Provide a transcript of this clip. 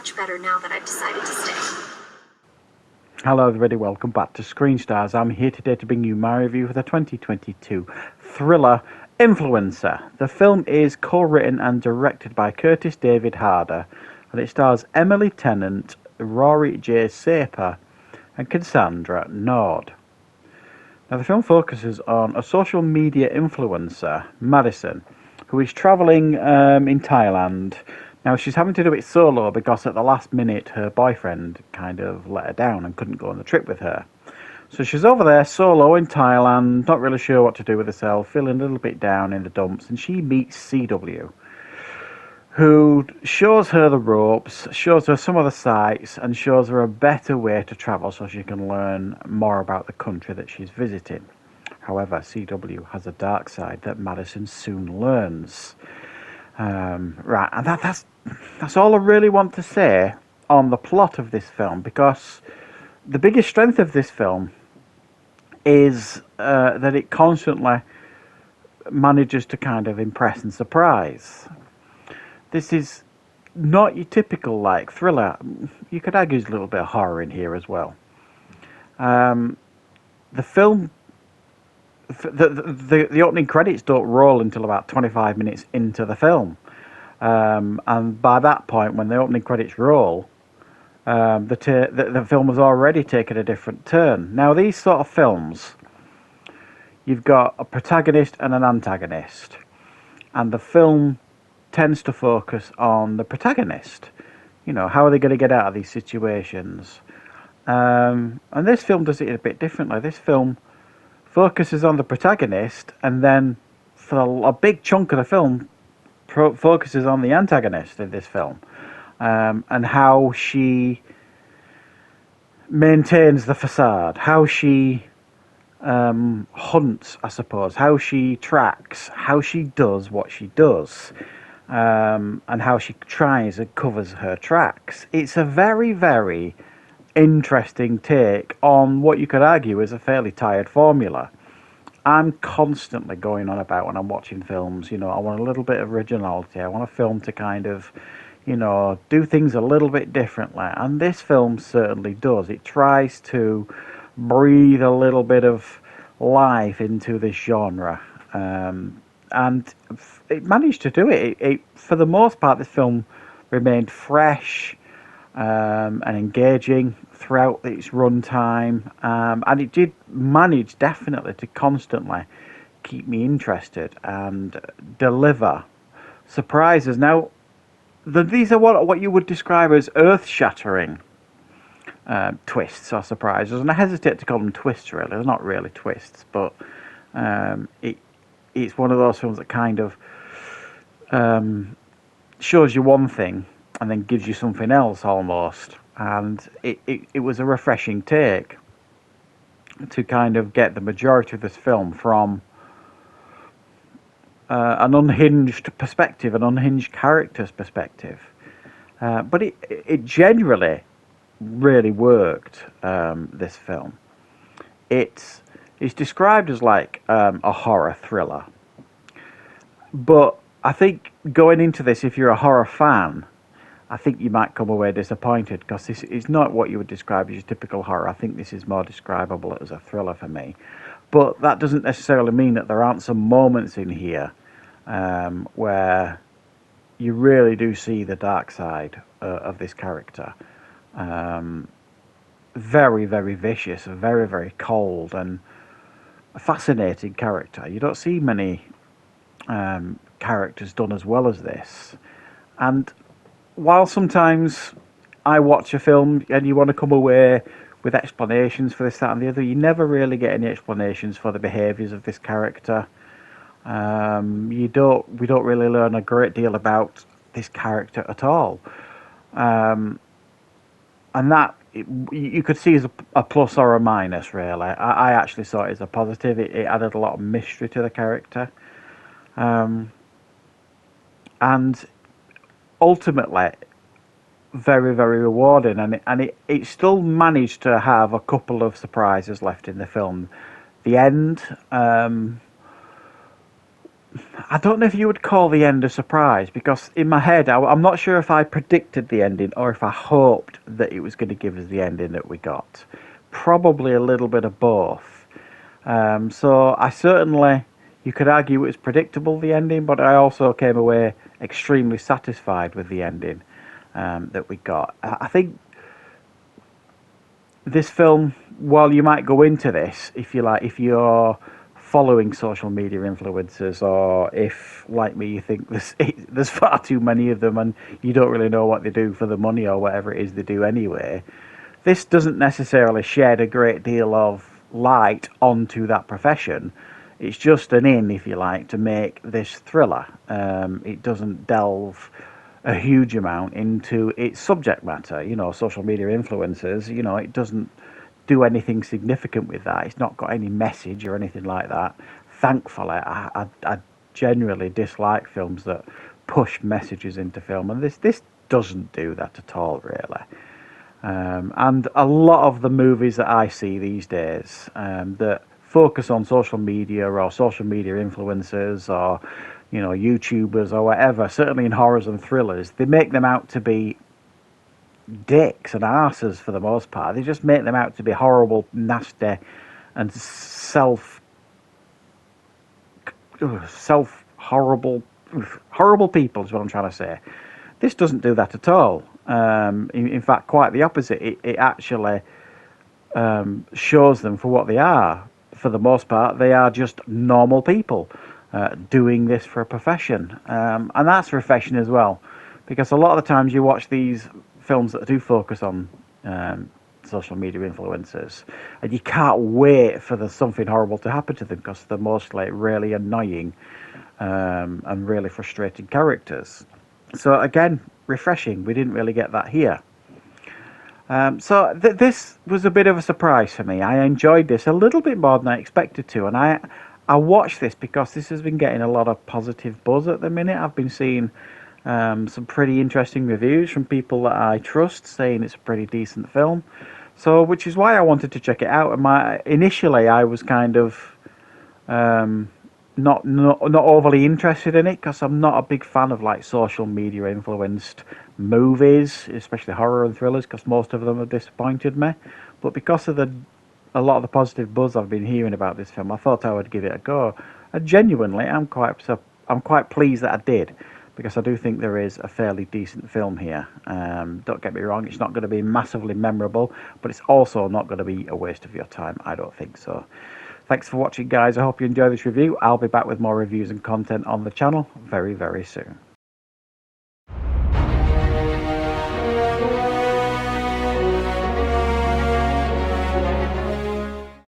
much better now that I've decided to stay. Hello everybody, welcome back to Screenstars. I'm here today to bring you my review for the 2022 thriller Influencer. The film is co-written and directed by Curtis David Harder, and it stars Emily Tennant, Rory J. Saper and Cassandra Nord. Now the film focuses on a social media influencer, Madison, who is travelling in Thailand. Now, she's having to do it solo because at the last minute her boyfriend kind of let her down and couldn't go on the trip with her. So she's over there solo in Thailand, not really sure what to do with herself, feeling a little bit down in the dumps, and she meets CW, who shows her the ropes, shows her some of the sights, and shows her a better way to travel so she can learn more about the country that she's visiting. However, CW has a dark side that Madison soon learns. Right, and that's all I really want to say on the plot of this film, because the biggest strength of this film is that it constantly manages to kind of impress and surprise. This is not your typical like thriller. You could argue there's a little bit of horror in here as well. The film, the opening credits don't roll until about 25 minutes into the film. And by that point, when the opening credits roll, the film has already taken a different turn. Now, these sort of films, you've got a protagonist and an antagonist, and the film tends to focus on the protagonist. You know, how are they going to get out of these situations? And this film does it a bit differently. This film focuses on the protagonist, and then for a big chunk of the film focuses on the antagonist in this film, and how she maintains the facade, how she hunts, I suppose, how she tracks, how she does what she does, and how she tries and covers her tracks. It's a very, very interesting take on what you could argue is a fairly tired formula. I'm constantly going on about when I'm watching films, you know, I want a little bit of originality. I want a film to kind of, you know, do things a little bit differently. And this film certainly does. It tries to breathe a little bit of life into this genre. And it managed to do it. For the most part, this film remained fresh and engaging throughout its runtime, and it did manage definitely to constantly keep me interested and deliver surprises. Now, these are what you would describe as earth-shattering twists or surprises, and I hesitate to call them twists. Really, they're not really twists, but it's one of those films that kind of shows you one thing and then gives you something else almost. And it was a refreshing take to kind of get the majority of this film from an unhinged perspective, an unhinged character's perspective. But it generally really worked, this film. It's described as like a horror thriller. But I think going into this, if you're a horror fan, I think you might come away disappointed, because this is not what you would describe as your typical horror. I think this is more describable as a thriller for me. But that doesn't necessarily mean that there aren't some moments in here where you really do see the dark side of this character. Very, very vicious, very, very cold, and a fascinating character. You don't see many characters done as well as this. And while sometimes I watch a film and you want to come away with explanations for this, that, and the other, you never really get any explanations for the behaviours of this character. We don't really learn a great deal about this character at all, and that you could see as a plus or a minus. Really, I actually saw it as a positive. It added a lot of mystery to the character, and ultimately very, very rewarding, and it still managed to have a couple of surprises left in the film. The end I don't know if you would call the end a surprise, because in my head, I'm not sure if I predicted the ending or if I hoped that it was going to give us the ending that we got. Probably a little bit of both. So I certainly, you could argue it was predictable, the ending, but I also came away extremely satisfied with the ending that we got. I think this film, while you might go into this, if you like, if you're following social media influencers, or if, like me, you think there's far too many of them and you don't really know what they do for the money or whatever it is they do anyway, this doesn't necessarily shed a great deal of light onto that profession. It's just an in, if you like, to make this thriller. It doesn't delve a huge amount into its subject matter. You know, social media influencers, you know, it doesn't do anything significant with that. It's not got any message or anything like that. Thankfully, I generally dislike films that push messages into film, and this doesn't do that at all, really. And a lot of the movies that I see these days that focus on social media or social media influencers or, you know, YouTubers or whatever, certainly in horrors and thrillers, they make them out to be dicks and arses for the most part. They just make them out to be horrible, nasty, and horrible people is what I'm trying to say. This doesn't do that at all. In fact, quite the opposite. It actually shows them for what they are. For the most part, they are just normal people doing this for a profession, and that's refreshing as well, because a lot of the times you watch these films that do focus on social media influencers, and you can't wait for something horrible to happen to them, because they're mostly really annoying and really frustrating characters. So again, refreshing. We didn't really get that here. So this was a bit of a surprise for me. I enjoyed this a little bit more than I expected to, and I watched this because this has been getting a lot of positive buzz at the minute. I've been seeing some pretty interesting reviews from people that I trust, saying it's a pretty decent film. So, which is why I wanted to check it out. And initially I was kind of not overly interested in it, because I'm not a big fan of like social media influenced movies, especially horror and thrillers, because most of them have disappointed me. But because of a lot of the positive buzz I've been hearing about this film, I thought I would give it a go. And genuinely, I'm quite pleased that I did, because I do think there is a fairly decent film here. Don't get me wrong, it's not going to be massively memorable, but it's also not going to be a waste of your time. I don't think so. Thanks for watching, guys. I hope you enjoy this review. I'll be back with more reviews and content on the channel very, very soon.